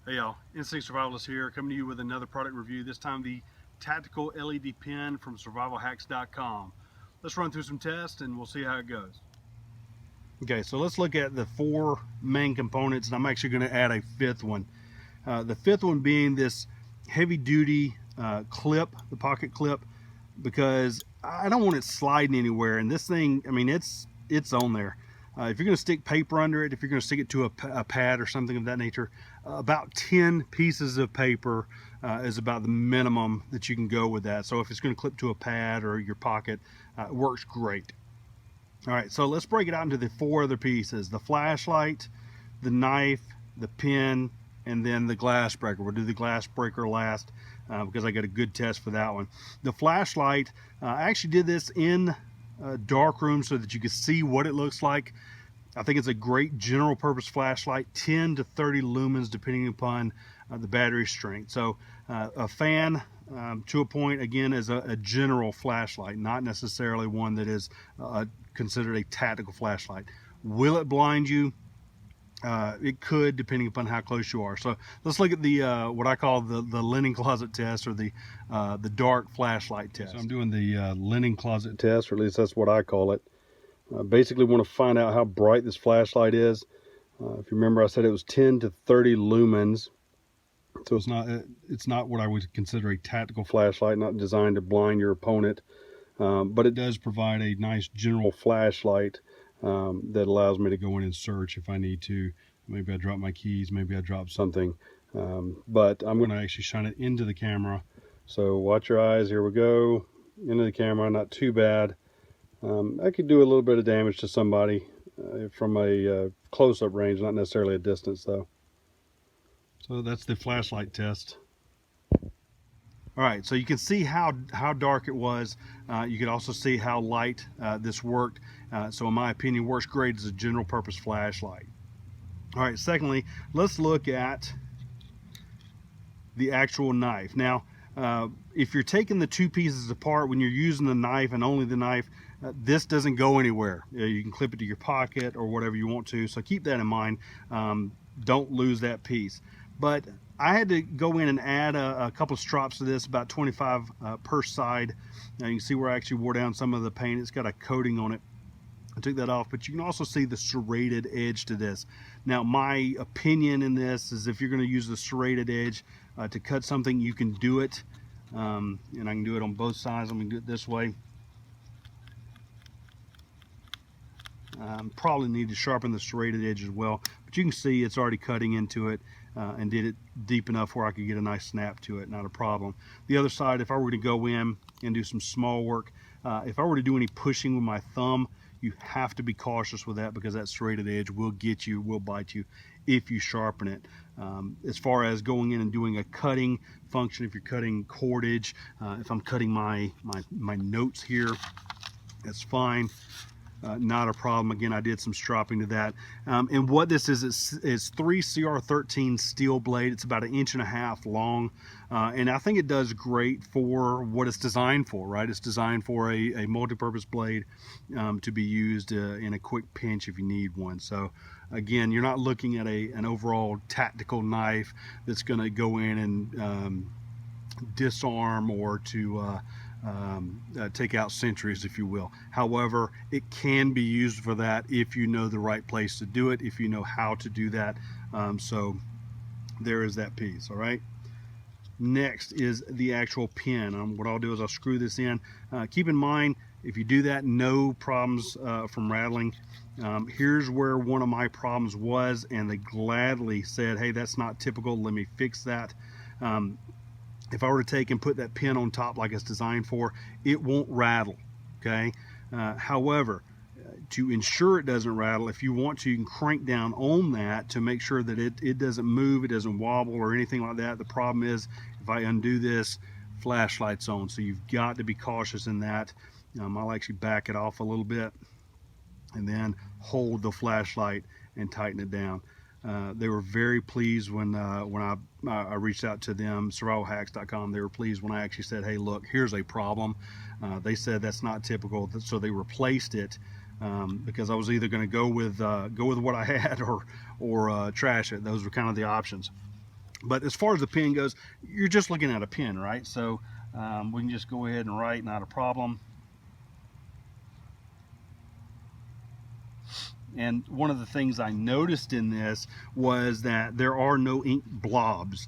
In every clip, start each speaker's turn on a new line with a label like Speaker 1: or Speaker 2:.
Speaker 1: Hey y'all, Instinct Survivalist here, coming to you with another product review, this time the Tactical LED Pen from survivalhacks.com. Let's run through some tests and we'll see how it goes. Okay, so let's look at the four main components, and I'm actually going to add a fifth one. The fifth one being this heavy duty clip, the pocket clip, because I don't want it sliding anywhere. And this thing, I mean, it's on there. If you're going to stick paper under it, if you're going to stick it to a pad or something of that nature, about 10 pieces of paper is about the minimum that you can go with that. So if it's going to clip to a pad or your pocket, it works great. All right, so let's break it out into the four other pieces: the flashlight, the knife, the pen, and then the glass breaker. We'll do the glass breaker last because I got a good test for that one. The flashlight, I actually did this in a dark room so that you can see what it looks like. I think it's a great general purpose flashlight, 10 to 30 lumens depending upon the battery strength. So a fan to a point, again, is a general flashlight, not necessarily one that is considered a tactical flashlight. Will it blind you? It could, depending upon how close you are. So let's look at the what I call the linen closet test, or the dark flashlight test. So I'm doing the linen closet test, or at least that's what I call it. Basically want to find out how bright this flashlight is. If you remember, I said it was 10 to 30 lumens. So it's not what I would consider a tactical flashlight, not designed to blind your opponent. But it does provide a nice general flashlight that allows me to go in and search if I need to. Maybe I drop my keys, maybe I drop something. But I'm going to actually shine it into the camera. So watch your eyes. Here we go. Into the camera, not too bad. I could do a little bit of damage to somebody from a close-up range, not necessarily a distance though. So that's the flashlight test. All right, so you can see how dark it was. You can also see how light this worked. So in my opinion, works great as a general purpose flashlight. All right, secondly, let's look at the actual knife. Now, if you're taking the two pieces apart, when you're using the knife and only the knife, this doesn't go anywhere. You can clip it to your pocket or whatever you want to, so keep that in mind. Don't lose that piece. But I had to go in and add a couple of strops to this, about 25 per side. Now you can see where I actually wore down some of the paint. It's got a coating on it. I took that off, but you can also see the serrated edge to this. Now my opinion in this is, if you're going to use the serrated edge to cut something, you can do it. And I can do it on both sides. I'm going to do it this way. Probably need to sharpen the serrated edge as well, but you can see it's already cutting into it and did it deep enough where I could get a nice snap to it, not a problem. The other side, if I were to go in and do some small work, if I were to do any pushing with my thumb, you have to be cautious with that, because that serrated edge will get you, will bite you if you sharpen it. As far as going in and doing a cutting function, if you're cutting cordage, if I'm cutting my notes here, that's fine. Not a problem. Again, I did some stropping to that. And what this is 3 CR13 steel blade. It's about 1.5 inches long. And I think it does great for what it's designed for, right? It's designed for a multi-purpose blade to be used in a quick pinch if you need one. So again, you're not looking at an overall tactical knife that's going to go in and disarm or to take out sentries, if you will. However, it can be used for that if you know the right place to do it, if you know how to do that. So there is that piece. All right, next is the actual pin. What I'll do is I'll screw this in. Keep in mind, if you do that, no problems from rattling. Here's where one of my problems was, and they gladly said, hey, that's not typical, let me fix that. If I were to take and put that pin on top like it's designed for, it won't rattle, okay? However, to ensure it doesn't rattle, if you want to, you can crank down on that to make sure that it doesn't move, it doesn't wobble or anything like that. The problem is, if I undo this, flashlight's on, so you've got to be cautious in that. I'll actually back it off a little bit and then hold the flashlight and tighten it down. They were very pleased when I reached out to them, survivalhacks.com. They were pleased when I actually said, hey, look, here's a problem. They said that's not typical, so they replaced it because I was either going to go with what I had or trash it. Those were kind of the options. But as far as the pen goes, you're just looking at a pen, right? So we can just go ahead and write, not a problem. And one of the things I noticed in this was that there are no ink blobs.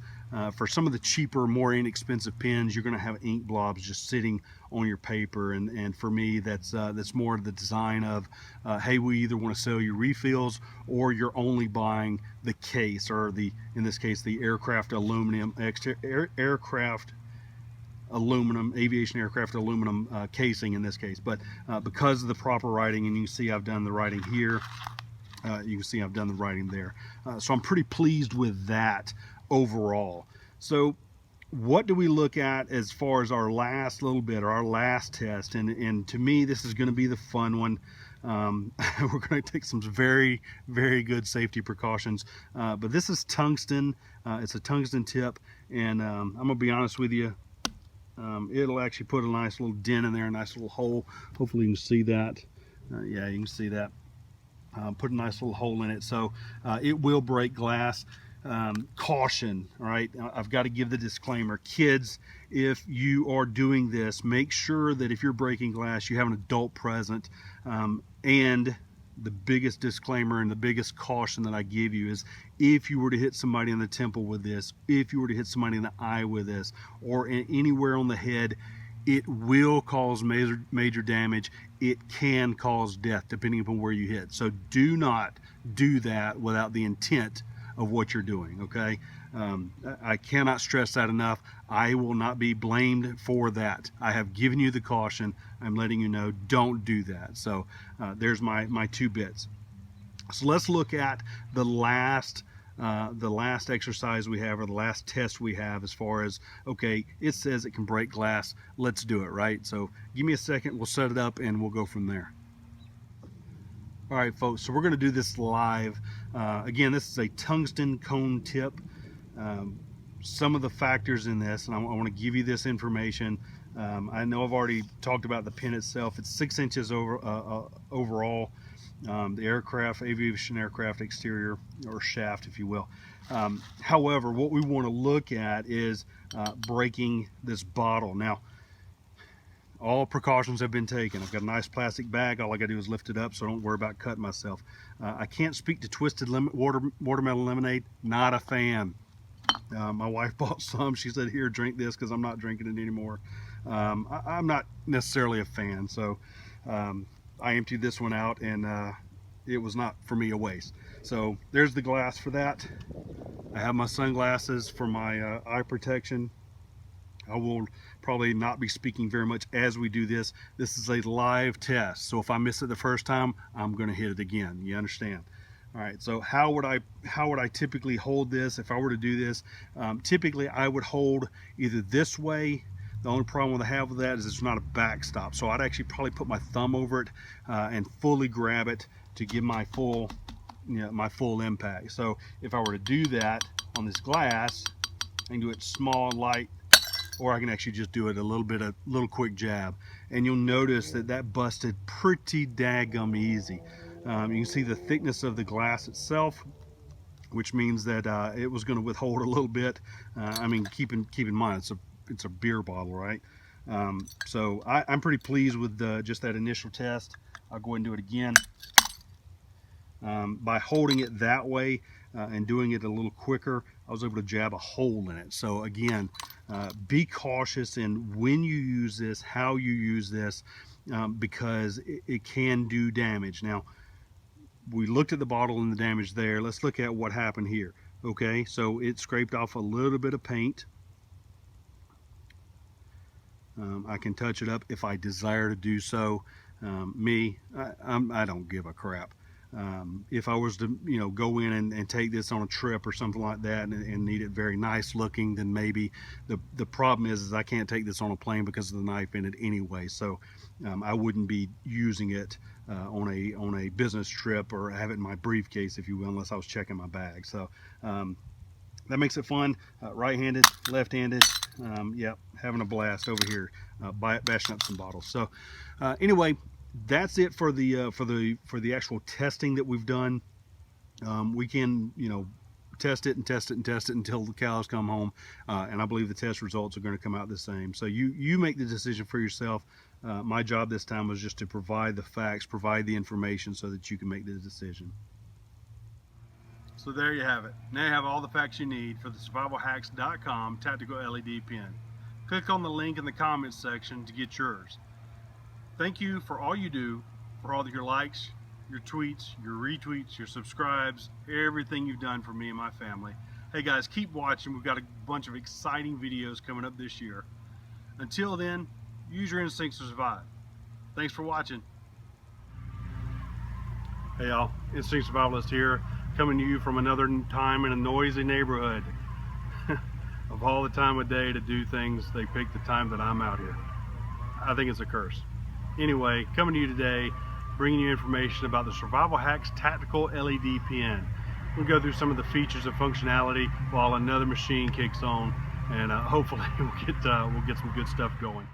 Speaker 1: For some of the cheaper, more inexpensive pens, you're going to have ink blobs just sitting on your paper. And for me, that's more the design of, hey, we either want to sell you refills, or you're only buying the case, or in this case, the aircraft aluminum, aviation aircraft aluminum casing in this case. But because of the proper writing, and you can see I've done the writing here, you can see I've done the writing there. So I'm pretty pleased with that overall. So what do we look at as far as our last little bit, or our last test? And to me, this is going to be the fun one. We're going to take some very, very good safety precautions. But this is tungsten. It's a tungsten tip, and I'm going to be honest with you. It'll actually put a nice little dent in there, a nice little hole. Hopefully you can see that. Yeah, you can see that. Put a nice little hole in it, so it will break glass. Caution, all right? I've got to give the disclaimer. Kids, if you are doing this, make sure that if you're breaking glass, you have an adult present. And the biggest disclaimer and the biggest caution that I give you is, if you were to hit somebody in the temple with this, if you were to hit somebody in the eye with this, or anywhere on the head, it will cause major damage. It can cause death depending upon where you hit. So do not do that without the intent of what you're doing, okay? I cannot stress that enough. I will not be blamed for that. I have given you the caution. I'm letting you know, don't do that. So there's my 2 bits. So let's look at the last exercise we have, or the last test we have, as far as, okay, it says it can break glass. Let's do it, right? So give me a second, we'll set it up and we'll go from there. All right, folks, so we're going to do this live. Again, this is a tungsten cone tip. Some of the factors in this, and I want to give you this information. I know I've already talked about the pin itself. It's 6 inches overall. The aviation aircraft exterior, or shaft, if you will. However, what we want to look at is breaking this bottle. Now, all precautions have been taken. I've got a nice plastic bag. All I got to do is lift it up, so I don't worry about cutting myself. I can't speak to twisted watermelon lemonade. Not a fan. My wife bought some. She said, here, drink this, because I'm not drinking it anymore. I'm not necessarily a fan, so I emptied this one out, and it was not, for me, a waste. So there's the glass for that. I have my sunglasses for my eye protection. I will probably not be speaking very much as we do this. This is a live test, so if I miss it the first time, I'm going to hit it again. You understand? All right, so how would I typically hold this if I were to do this? Typically, I would hold either this way. The only problem I have with that is it's not a backstop, so I'd actually probably put my thumb over it and fully grab it to give my full, my full impact. So if I were to do that on this glass, I can do it small, light, or I can actually just do it a little quick jab, and you'll notice that busted pretty daggum easy. You can see the thickness of the glass itself, which means that it was going to withhold a little bit. I mean, keep in mind it's a beer bottle, right? So I'm pretty pleased with just that initial test. I'll go ahead and do it again. By holding it that way and doing it a little quicker, I was able to jab a hole in it. So again, be cautious in when you use this, how you use this, because it can do damage. Now, we looked at the bottle and the damage there. Let's look at what happened here. Okay, so it scraped off a little bit of paint. I can touch it up if I desire to do so. I don't give a crap. If I was to, go in and take this on a trip or something like that and need it very nice looking, then maybe. The problem is I can't take this on a plane because of the knife in it anyway. So I wouldn't be using it on a business trip, or have it in my briefcase, if you will, unless I was checking my bag. So that makes it fun. Right-handed, left-handed, yep, having a blast over here, bashing up some bottles. So anyway, that's it for the actual testing that we've done. We can test it and test it and test it until the cows come home, and I believe the test results are going to come out the same. So you make the decision for yourself. My job this time was just to provide the facts, provide the information so that you can make the decision. So there you have it. Now you have all the facts you need for the survivalhacks.com tactical LED pen. Click on the link in the comments section to get yours. Thank you for all you do, for all of your likes, your tweets, your retweets, your subscribes, everything you've done for me and my family. Hey guys, keep watching. We've got a bunch of exciting videos coming up this year. Until then, use your instincts to survive. Thanks for watching. Hey y'all, Instinct Survivalist here, coming to you from another time in a noisy neighborhood. Of all the time of day to do things, they pick the time that I'm out here. I think it's a curse. Anyway, coming to you today, bringing you information about the Survival Hacks Tactical LED Pen. We'll go through some of the features and functionality while another machine kicks on, and hopefully we'll get some good stuff going.